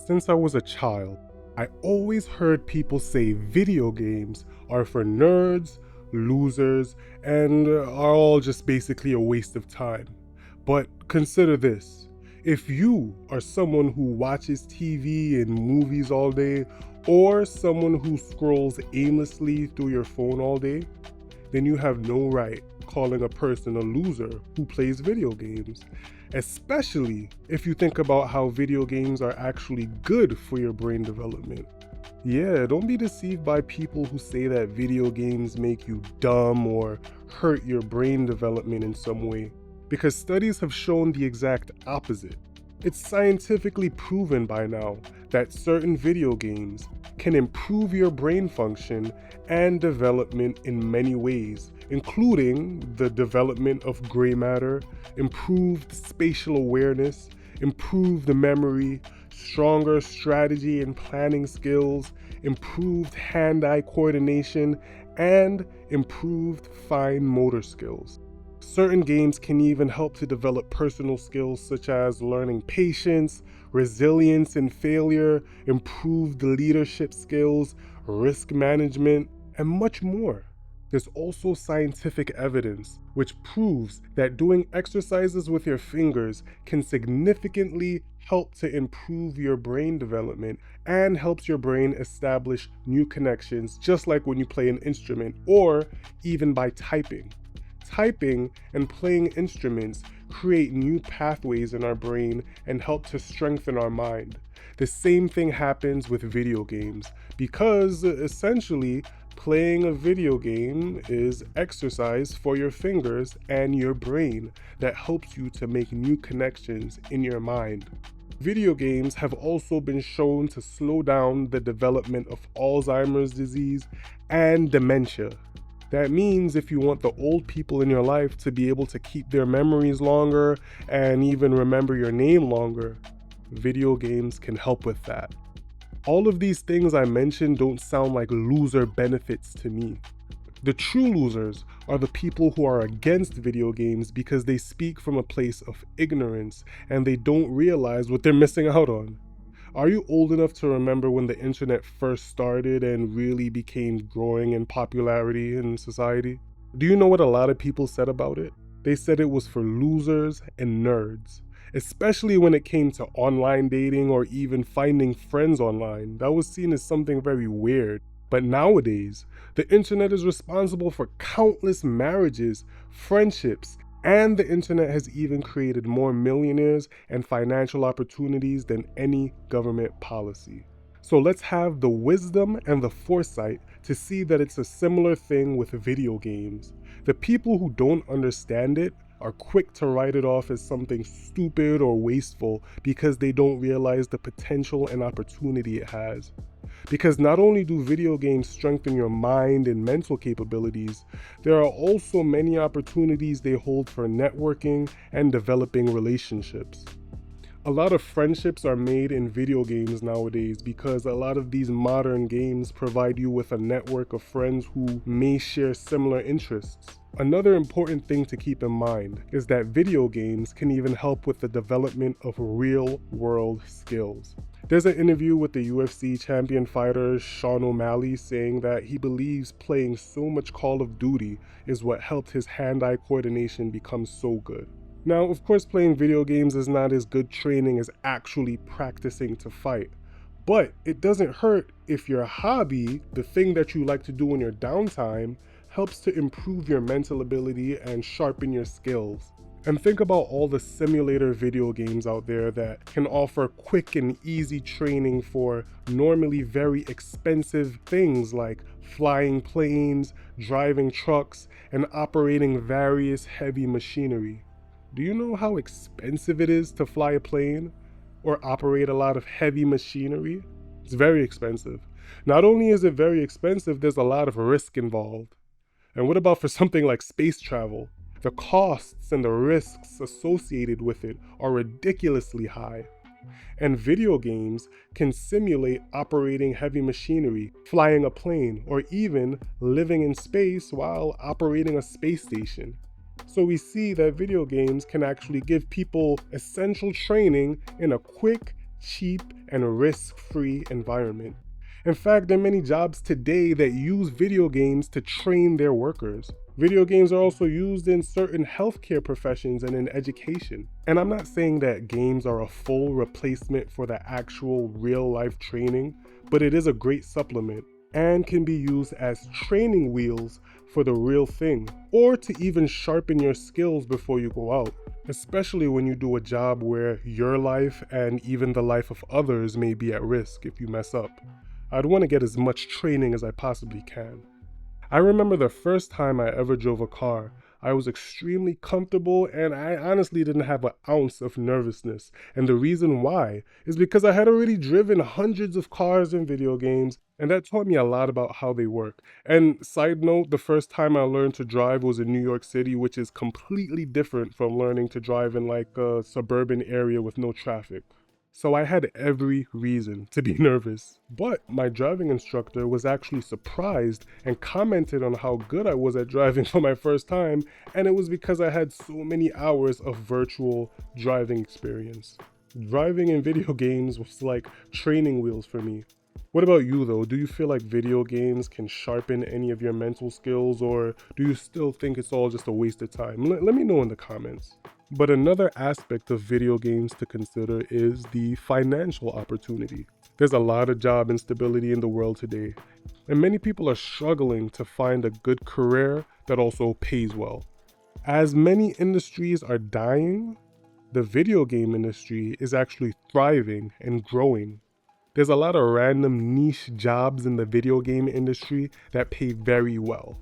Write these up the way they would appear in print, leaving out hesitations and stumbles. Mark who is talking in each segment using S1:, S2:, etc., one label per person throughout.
S1: Since I was a child, I always heard people say video games are for nerds, losers, and are all just basically a waste of time. But consider this. If you are someone who watches TV and movies all day, or someone who scrolls aimlessly through your phone all day, then you have no right calling a person a loser who plays video games, especially if you think about how video games are actually good for your brain development. Yeah, don't be deceived by people who say that video games make you dumb or hurt your brain development in some way, because studies have shown the exact opposite. It's scientifically proven by now that certain video games can improve your brain function and development in many ways, including the development of gray matter, improved spatial awareness, improved memory, stronger strategy and planning skills, improved hand-eye coordination, and improved fine motor skills. Certain games can even help to develop personal skills such as learning patience, resilience in failure, improved leadership skills, risk management, and much more. There's also scientific evidence which proves that doing exercises with your fingers can significantly help to improve your brain development and helps your brain establish new connections, just like when you play an instrument or even by typing. Typing and playing instruments create new pathways in our brain and help to strengthen our mind. The same thing happens with video games because essentially playing a video game is exercise for your fingers and your brain that helps you to make new connections in your mind. Video games have also been shown to slow down the development of Alzheimer's disease and dementia. That means if you want the old people in your life to be able to keep their memories longer and even remember your name longer, video games can help with that. All of these things I mentioned don't sound like loser benefits to me. The true losers are the people who are against video games because they speak from a place of ignorance and they don't realize what they're missing out on. Are you old enough to remember when the internet first started and really became growing in popularity in society? Do you know what a lot of people said about it? They said it was for losers and nerds, especially when it came to online dating or even finding friends online. That was seen as something very weird. But nowadays, the internet is responsible for countless marriages, friendships, and the internet has even created more millionaires and financial opportunities than any government policy. So let's have the wisdom and the foresight to see that it's a similar thing with video games. The people who don't understand it are quick to write it off as something stupid or wasteful because they don't realize the potential and opportunity it has. Because not only do video games strengthen your mind and mental capabilities, there are also many opportunities they hold for networking and developing relationships. A lot of friendships are made in video games nowadays because a lot of these modern games provide you with a network of friends who may share similar interests. Another important thing to keep in mind is that video games can even help with the development of real-world skills. There's an interview with the UFC champion fighter Sean O'Malley saying that he believes playing so much Call of Duty is what helped his hand-eye coordination become so good. Now, of course, playing video games is not as good training as actually practicing to fight, but it doesn't hurt if your hobby, the thing that you like to do in your downtime, helps to improve your mental ability and sharpen your skills. And think about all the simulator video games out there that can offer quick and easy training for normally very expensive things like flying planes, driving trucks, and operating various heavy machinery. Do you know how expensive it is to fly a plane or operate a lot of heavy machinery? It's very expensive. Not only is it very expensive, there's a lot of risk involved. And what about for something like space travel? The costs and the risks associated with it are ridiculously high. And video games can simulate operating heavy machinery, flying a plane, or even living in space while operating a space station. So we see that video games can actually give people essential training in a quick, cheap, and risk-free environment. In fact, there are many jobs today that use video games to train their workers. Video games are also used in certain healthcare professions and in education. And I'm not saying that games are a full replacement for the actual real-life training, but it is a great supplement and can be used as training wheels for the real thing, or to even sharpen your skills before you go out, especially when you do a job where your life and even the life of others may be at risk if you mess up. I'd want to get as much training as I possibly can. I remember the first time I ever drove a car. I was extremely comfortable and I honestly didn't have an ounce of nervousness. And the reason why is because I had already driven hundreds of cars in video games, and that taught me a lot about how they work. And side note, the first time I learned to drive was in New York City, which is completely different from learning to drive in like a suburban area with no traffic. So I had every reason to be nervous. But my driving instructor was actually surprised and commented on how good I was at driving for my first time, and it was because I had so many hours of virtual driving experience. Driving in video games was like training wheels for me. What about you though? Do you feel like video games can sharpen any of your mental skills, or do you still think it's all just a waste of time? Let me know in the comments. But another aspect of video games to consider is the financial opportunity. There's a lot of job instability in the world today, and many people are struggling to find a good career that also pays well. As many industries are dying, the video game industry is actually thriving and growing. There's a lot of random niche jobs in the video game industry that pay very well.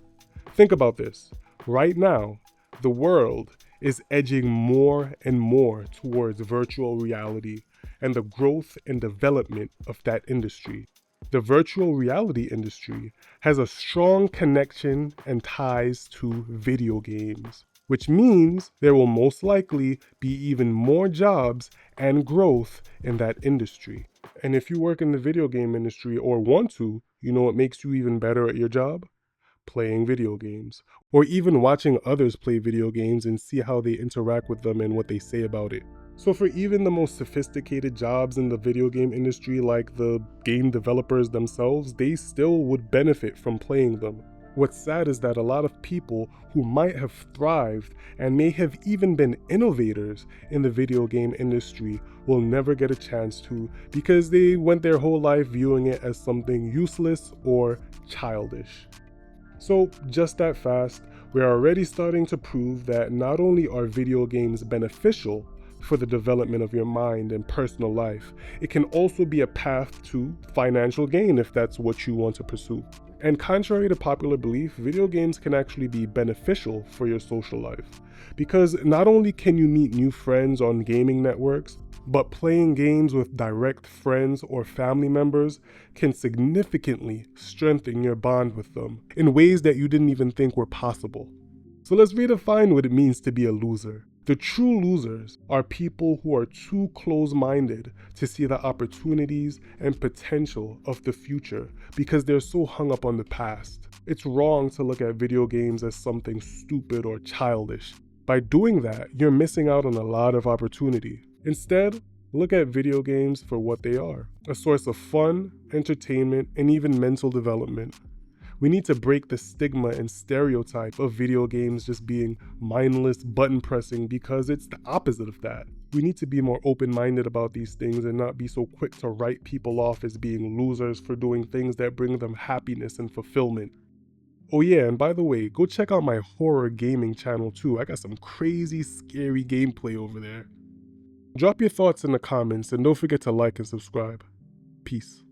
S1: Think about this. Right now, the world is edging more and more towards virtual reality and the growth and development of that industry. The virtual reality industry has a strong connection and ties to video games, which means there will most likely be even more jobs and growth in that industry. And if you work in the video game industry or want to, you know what makes you even better at your job? Playing video games, or even watching others play video games and see how they interact with them and what they say about it. So for even the most sophisticated jobs in the video game industry, like the game developers themselves, they still would benefit from playing them. What's sad is that a lot of people who might have thrived and may have even been innovators in the video game industry will never get a chance to, because they went their whole life viewing it as something useless or childish. So just that fast, we're already starting to prove that not only are video games beneficial for the development of your mind and personal life, it can also be a path to financial gain if that's what you want to pursue. And contrary to popular belief, video games can actually be beneficial for your social life, because not only can you meet new friends on gaming networks, but playing games with direct friends or family members can significantly strengthen your bond with them in ways that you didn't even think were possible. So let's redefine what it means to be a loser. The true losers are people who are too close-minded to see the opportunities and potential of the future because they're so hung up on the past. It's wrong to look at video games as something stupid or childish. By doing that, you're missing out on a lot of opportunity. Instead, look at video games for what they are: a source of fun, entertainment, and even mental development. We need to break the stigma and stereotype of video games just being mindless button pressing, because it's the opposite of that. We need to be more open-minded about these things and not be so quick to write people off as being losers for doing things that bring them happiness and fulfillment. Oh yeah, and by the way, go check out my horror gaming channel too. I got some crazy, scary gameplay over there. Drop your thoughts in the comments and don't forget to like and subscribe. Peace.